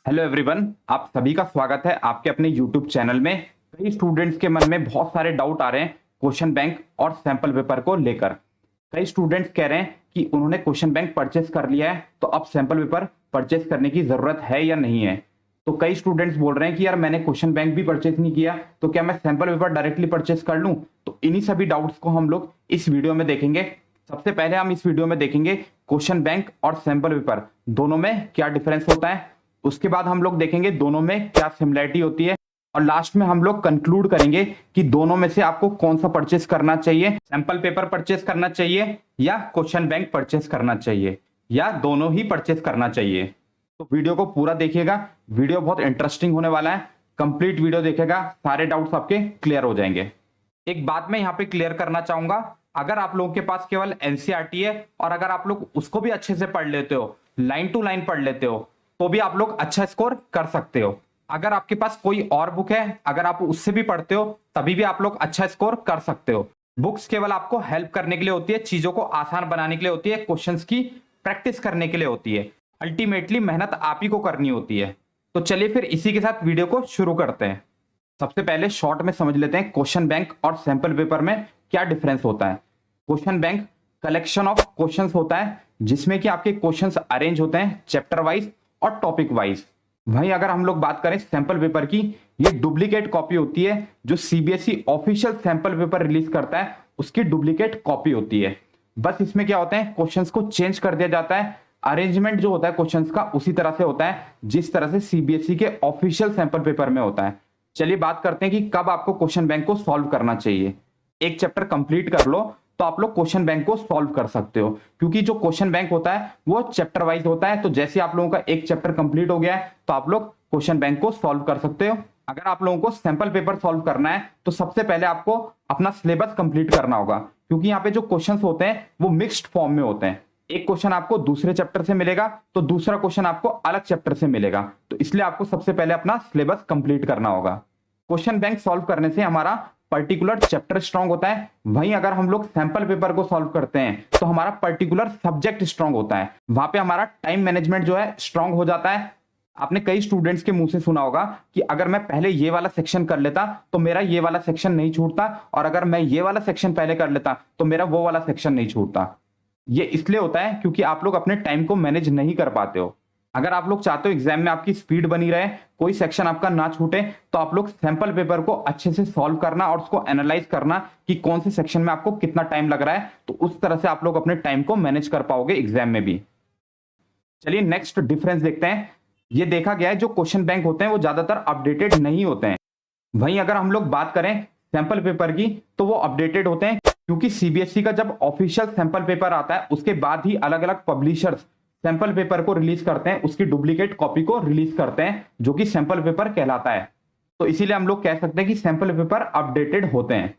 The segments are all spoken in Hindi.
हेलो एवरीवन, आप सभी का स्वागत है आपके अपने यूट्यूब चैनल में। कई स्टूडेंट्स के मन में बहुत सारे डाउट आ रहे हैं क्वेश्चन बैंक और सैंपल पेपर को लेकर। कई स्टूडेंट्स कह रहे हैं कि उन्होंने क्वेश्चन बैंक परचेस कर लिया है तो अब सैंपल पेपर परचेस करने की जरूरत है या नहीं है। तो कई स्टूडेंट्स बोल रहे हैं कि यार मैंने क्वेश्चन बैंक भी परचेस नहीं किया तो क्या मैं सैंपल पेपर डायरेक्टली परचेस कर लूं। तो इन्हीं सभी डाउट्स को हम लोग इस वीडियो में देखेंगे। सबसे पहले हम इस वीडियो में देखेंगे क्वेश्चन बैंक और सैंपल पेपर दोनों में क्या डिफरेंस होता है। उसके बाद हम लोग देखेंगे दोनों में क्या सिमिलरिटी होती है और लास्ट में हम लोग कंक्लूड करेंगे कि दोनों में से आपको कौन सा परचेस करना चाहिए, सैंपल पेपर परचेस करना चाहिए या क्वेश्चन बैंक परचेस करना चाहिए या दोनों ही परचेस करना चाहिए। तो वीडियो को पूरा देखिएगा, वीडियो बहुत इंटरेस्टिंग होने वाला है। कंप्लीट वीडियो देखेगा, सारे डाउट्स आपके क्लियर हो जाएंगे। एक बात मैं यहाँ पे क्लियर करना चाहूंगा, अगर आप लोगों के पास केवल एनसीईआरटी है और अगर आप लोग उसको भी अच्छे से पढ़ लेते हो, लाइन टू लाइन पढ़ लेते हो, तो भी आप लोग अच्छा स्कोर कर सकते हो। अगर आपके पास कोई और बुक है, अगर आप उससे भी पढ़ते हो तभी भी आप लोग अच्छा स्कोर कर सकते हो। बुक्स केवल आपको हेल्प करने के लिए होती है, चीजों को आसान बनाने के लिए होती है, क्वेश्चंस की प्रैक्टिस करने के लिए होती है। अल्टीमेटली मेहनत आप ही को करनी होती है। तो चलिए फिर इसी के साथ वीडियो को शुरू करते हैं। सबसे पहले शॉर्ट में समझ लेते हैं क्वेश्चन बैंक और सैंपल पेपर में क्या डिफरेंस होता है। Question bank collection of questions होता है जिसमें कि आपके क्वेश्चंस अरेंज होते हैं चैप्टर वाइज और टॉपिक वाइज। वहीं अगर हम लोग बात करें सैंपल पेपर की, ये डुप्लीकेट कॉपी होती है। जो CBSE official sample paper release करता है उसकी डुप्लीकेट कॉपी होती है। बस इसमें क्या होता है, क्वेश्चंस को चेंज कर दिया जाता है, अरेंजमेंट जो होता है क्वेश्चंस का उसी तरह से होता है जिस तरह से सीबीएसई के ऑफिशियल सैंपल पेपर में होता है। चलिए बात करते हैं कि कब आपको क्वेश्चन बैंक को सॉल्व करना चाहिए। एक चैप्टर कंप्लीट कर लो तो आप लोग क्वेश्चन बैंक को सॉल्व कर सकते हो, क्योंकि जो क्वेश्चन बैंक होता है वो चैप्टर वाइज होता है। तो जैसे आप लोगों का एक चैप्टर कंप्लीट हो गया है तो आप लोग क्वेश्चन बैंक को सॉल्व कर सकते हो। अगर आप लोगों को सैंपल पेपर सॉल्व करना है तो सबसे पहले आपको अपना सिलेबस कंप्लीट करना होगा, क्योंकि यहाँ पे जो क्वेश्चन होते हैं वो मिक्स्ड फॉर्म में होते हैं। एक क्वेश्चन आपको दूसरे चैप्टर से मिलेगा तो दूसरा क्वेश्चन आपको अलग चैप्टर से मिलेगा। तो इसलिए आपको सबसे पहले अपना सिलेबस कंप्लीट करना होगा। क्वेश्चन बैंक सॉल्व करने से हमारा पर्टिकुलर चैप्टर स्ट्रांग होता है। वहीं अगर हम लोग सैंपल पेपर को सॉल्व करते हैं तो हमारा पर्टिकुलर सब्जेक्ट स्ट्रांग होता है। वहां पे हमारा टाइम मैनेजमेंट जो है स्ट्रांग हो जाता है। आपने कई स्टूडेंट्स के मुंह से सुना होगा कि अगर मैं पहले ये वाला सेक्शन कर लेता तो मेरा ये वाला सेक्शन नहीं छूटता, और अगर मैं ये वाला सेक्शन पहले कर लेता तो मेरा वो वाला सेक्शन नहीं छूटता। ये इसलिए होता है क्योंकि आप लोग अपने टाइम को मैनेज नहीं कर पाते हो। अगर आप लोग चाहते हो एग्जाम में आपकी स्पीड बनी रहे, कोई सेक्शन आपका ना छूटे, तो आप लोग सैंपल पेपर को अच्छे से सॉल्व करना और उसको एनालाइज करना कि कौन से सेक्शन में आपको कितना टाइम लग रहा है। तो उस तरह से आप लोग अपने टाइम को मैनेज कर पाओगे एग्जाम में भी। चलिए नेक्स्ट डिफरेंस देखते हैं। ये देखा गया है जो क्वेश्चन बैंक होते हैं वो ज्यादातर अपडेटेड नहीं होते हैं। वहीं अगर हम लोग बात करें सैंपल पेपर की तो वो अपडेटेड होते हैं, क्योंकि सीबीएसई का जब ऑफिशियल सैंपल पेपर आता है उसके बाद ही अलग अलग पब्लिशर्स सैंपल पेपर को रिलीज करते हैं, उसकी डुप्लीकेट कॉपी को रिलीज करते हैं जो कि सैंपल पेपर कहलाता है। तो इसीलिए हम लोग कह सकते हैं कि सैंपल पेपर अपडेटेड होते हैं।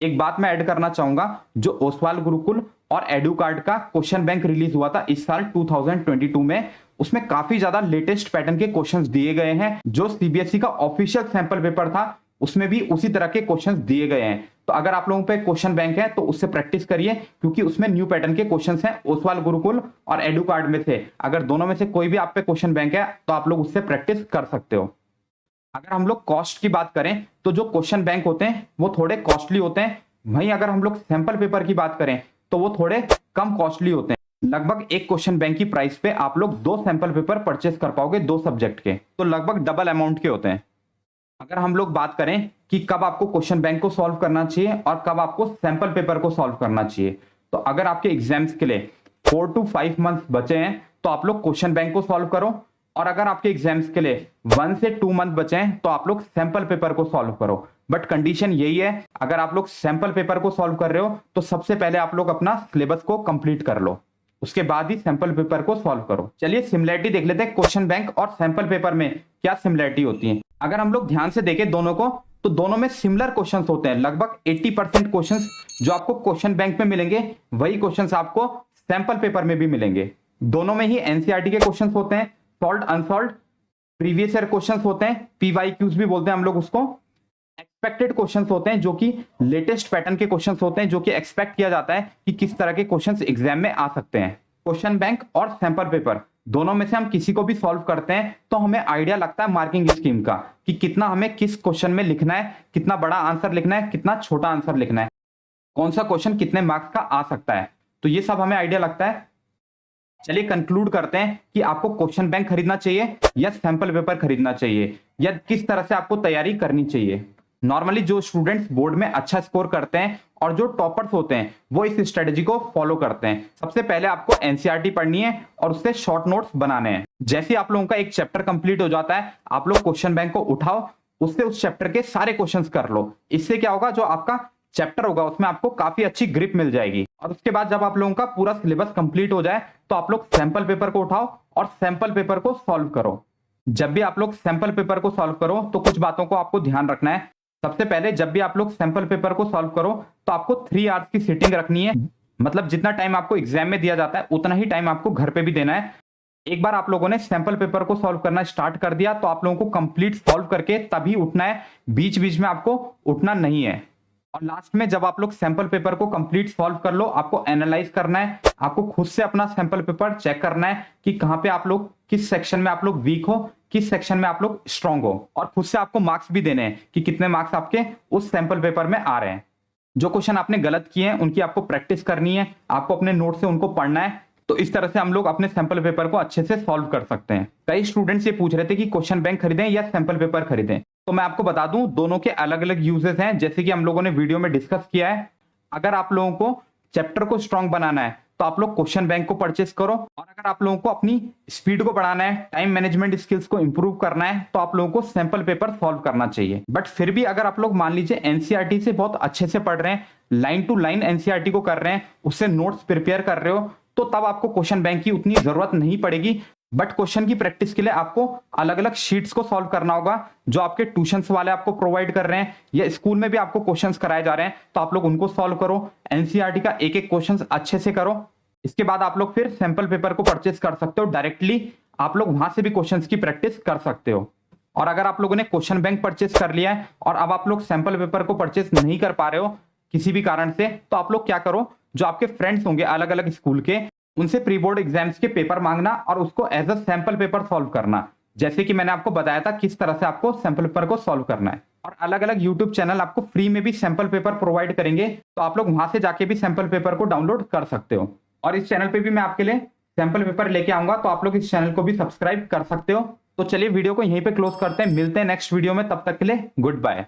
एक बात मैं ऐड करना चाहूंगा, जो ओसवाल गुरुकुल और एडुकार्ड का क्वेश्चन बैंक रिलीज हुआ था इस साल 2022 में, उसमें काफी ज्यादा लेटेस्ट पैटर्न के क्वेश्चंस दिए गए हैं। जो सीबीएसई का ऑफिशियल सैंपल पेपर था उसमें भी उसी तरह के क्वेश्चंस दिए गए हैं। तो अगर आप लोगों पे क्वेश्चन बैंक है तो उससे प्रैक्टिस करिए, क्योंकि उसमें न्यू पैटर्न के क्वेश्चंस हैं ओसवाल गुरुकुल और एडुकार्ड में से। अगर दोनों में से कोई भी आप पे क्वेश्चन बैंक है तो आप लोग उससे प्रैक्टिस कर सकते हो। अगर हम लोग कॉस्ट की बात करें तो जो क्वेश्चन बैंक होते हैं वो थोड़े कॉस्टली होते हैं। वहीं अगर हम लोग सैंपल पेपर की बात करें तो वो थोड़े कम कॉस्टली होते हैं। लगभग एक क्वेश्चन बैंक की प्राइस पे आप लोग 2 सैंपल पेपर परचेस कर पाओगे 2 सब्जेक्ट के, तो लगभग डबल अमाउंट के होते हैं। अगर हम लोग बात करें कि कब आपको क्वेश्चन बैंक को सॉल्व करना चाहिए और कब आपको सैंपल पेपर को सॉल्व करना चाहिए, तो अगर आपके एग्जाम्स के लिए 4 to 5 मंथ्स बचे हैं तो आप लोग क्वेश्चन बैंक को सॉल्व करो, और अगर आपके एग्जाम्स के लिए 1 से 2 मंथ बचे हैं तो आप लोग सैंपल पेपर को सॉल्व करो। बट कंडीशन यही है, अगर आप लोग सैंपल पेपर को सॉल्व कर रहे हो तो सबसे पहले आप लोग अपना सिलेबस को कंप्लीट कर लो, उसके बाद ही सैंपल पेपर को सॉल्व करो। चलिए सिमिलरिटी देख लेते हैं क्वेश्चन बैंक और सैंपल पेपर में क्या सिमिलरिटी होती है। अगर हम लोग ध्यान से देखें दोनों को तो दोनों में सिमिलर क्वेश्चंस होते हैं। लगभग 80% क्वेश्चंस जो आपको क्वेश्चन बैंक में मिलेंगे वही क्वेश्चंस आपको सैंपल पेपर में भी मिलेंगे। दोनों में ही एनसीईआरटी के क्वेश्चंस होते हैं, solved unsolved previous year questions होते हैं, पीवाईक्यूज भी बोलते हैं हम लोग उसको। एक्सपेक्टेड क्वेश्चंस होते हैं जो कि लेटेस्ट पैटर्न के क्वेश्चंस होते हैं, जो कि एक्सपेक्ट किया जाता है कि किस तरह के क्वेश्चंस एग्जाम में आ सकते हैं। क्वेश्चन बैंक और सैंपल पेपर दोनों में से हम किसी को भी सॉल्व करते हैं तो हमें आइडिया लगता है मार्किंग स्कीम का कि कितना हमें किस क्वेश्चन में लिखना है, कितना बड़ा आंसर लिखना है, कितना छोटा आंसर लिखना है, कौन सा क्वेश्चन कितने मार्क्स का आ सकता है। तो ये सब हमें आइडिया लगता है। चलिए कंक्लूड करते हैं कि आपको क्वेश्चन बैंक खरीदना चाहिए या सैंपल पेपर खरीदना चाहिए, या किस तरह से आपको तैयारी करनी चाहिए। नॉर्मली जो स्टूडेंट्स बोर्ड में अच्छा स्कोर करते हैं और जो टॉपर्स होते हैं वो इस स्ट्रेटेजी को फॉलो करते हैं। सबसे पहले आपको एनसीईआरटी पढ़नी है और उससे शॉर्ट नोट्स बनाने हैं। जैसे आप लोगों का एक चैप्टर कंप्लीट हो जाता है, आप लोग क्वेश्चन बैंक को उठाओ, उससे उस चैप्टर के सारे क्वेश्चंस कर लो। इससे क्या होगा, जो आपका चैप्टर होगा उसमें आपको काफी अच्छी ग्रिप मिल जाएगी। और उसके बाद जब आप लोगों का पूरा सिलेबस कंप्लीट हो जाए तो आप लोग सैंपल पेपर को उठाओ और सैंपल पेपर को सॉल्व करो। जब भी आप लोग सैंपल पेपर को सॉल्व करो तो कुछ बातों को आपको ध्यान रखना है। सबसे पहले जब भी आप लोग सैंपल पेपर को सॉल्व करो तो आपको 3 आवर्स की सिटिंग रखनी है। मतलब जितना टाइम आपको एग्जाम में दिया जाता है उतना ही टाइम आपको घर पे भी देना है। एक बार आप लोगों ने सैंपल पेपर को सॉल्व करना स्टार्ट कर दिया तो आप लोगों को कंप्लीट सॉल्व करके तभी उठना है, बीच बीच में आपको उठना नहीं है। और लास्ट में जब आप लोग सैंपल पेपर को कंप्लीट सॉल्व कर लो, आपको एनालाइज करना है, आपको खुद से अपना सैंपल पेपर चेक करना है कि कहां पे आप लोग, किस सेक्शन में आप लोग वीक हो, किस सेक्शन में आप लोग स्ट्रांग हो। और खुद से आपको मार्क्स भी देने हैं कि कितने मार्क्स आपके उस सैंपल पेपर में आ रहे हैं। जो क्वेश्चन आपने गलत किए हैं उनकी आपको प्रैक्टिस करनी है, आपको अपने नोट से उनको पढ़ना है। तो इस तरह से हम लोग अपने सैंपल पेपर को अच्छे से सॉल्व कर सकते हैं। कई स्टूडेंट्स ये पूछ रहे थे कि क्वेश्चन बैंक खरीदें या सैंपल पेपर खरीदें, तो मैं आपको बता दूं दोनों के अलग अलग यूजेस हैं, जैसे कि हम लोगों ने वीडियो में डिस्कस किया है। अगर आप लोगों को चैप्टर को स्ट्रांग बनाना है तो आप लोग क्वेश्चन बैंक को परचेस करो, और अगर आप लोगों को अपनी स्पीड को बढ़ाना है, टाइम मैनेजमेंट स्किल्स को इंप्रूव करना है, तो आप लोगों को सैंपल पेपर सॉल्व करना चाहिए। बट फिर भी अगर आप लोग मान लीजिए एनसीईआरटी से बहुत अच्छे से पढ़ रहे हैं, लाइन टू लाइन एनसीईआरटी को कर रहे हैं, उससे नोट्स प्रिपेयर कर रहे हो, तो तब आपको क्वेश्चन बैंक की उतनी जरूरत नहीं पड़ेगी। बट क्वेश्चन की प्रैक्टिस के लिए आपको अलग अलग शीट्स को सॉल्व करना होगा, जो आपके ट्यूशंस वाले आपको प्रोवाइड कर रहे हैं या स्कूल में भी आपको क्वेश्चंस कराए जा रहे हैं, तो आप लोग उनको सॉल्व करो। एनसीईआरटी का एक एक क्वेश्चन अच्छे से करो। इसके बाद आप लोग फिर सैंपल पेपर को परचेस कर सकते हो डायरेक्टली, आप लोग वहां से भी क्वेश्चंस की प्रैक्टिस कर सकते हो। और अगर आप लोगों ने क्वेश्चन बैंक परचेस कर लिया है और अब आप लोग सैंपल पेपर को परचेस नहीं कर पा रहे हो किसी भी कारण से, तो आप लोग क्या करो, जो आपके फ्रेंड्स होंगे अलग अलग स्कूल के, उनसे प्री बोर्ड एग्जाम्स के पेपर मांगना और उसको as a sample paper solve करना। जैसे कि मैंने आपको बताया था किस तरह से आपको सैंपल पेपर को सॉल्व करना है। और अलग अलग यूट्यूब चैनल आपको फ्री में भी सैंपल पेपर प्रोवाइड करेंगे, तो आप लोग वहां से जाके भी सैंपल पेपर को डाउनलोड कर सकते हो। और इस चैनल पे भी मैं आपके लिए सैंपल पेपर लेके आऊंगा, तो आप लोग इस चैनल को भी सब्सक्राइब कर सकते हो। तो चलिए वीडियो को यहीं पे क्लोज करते हैं, मिलते हैं नेक्स्ट वीडियो में, तब तक के लिए गुड बाय।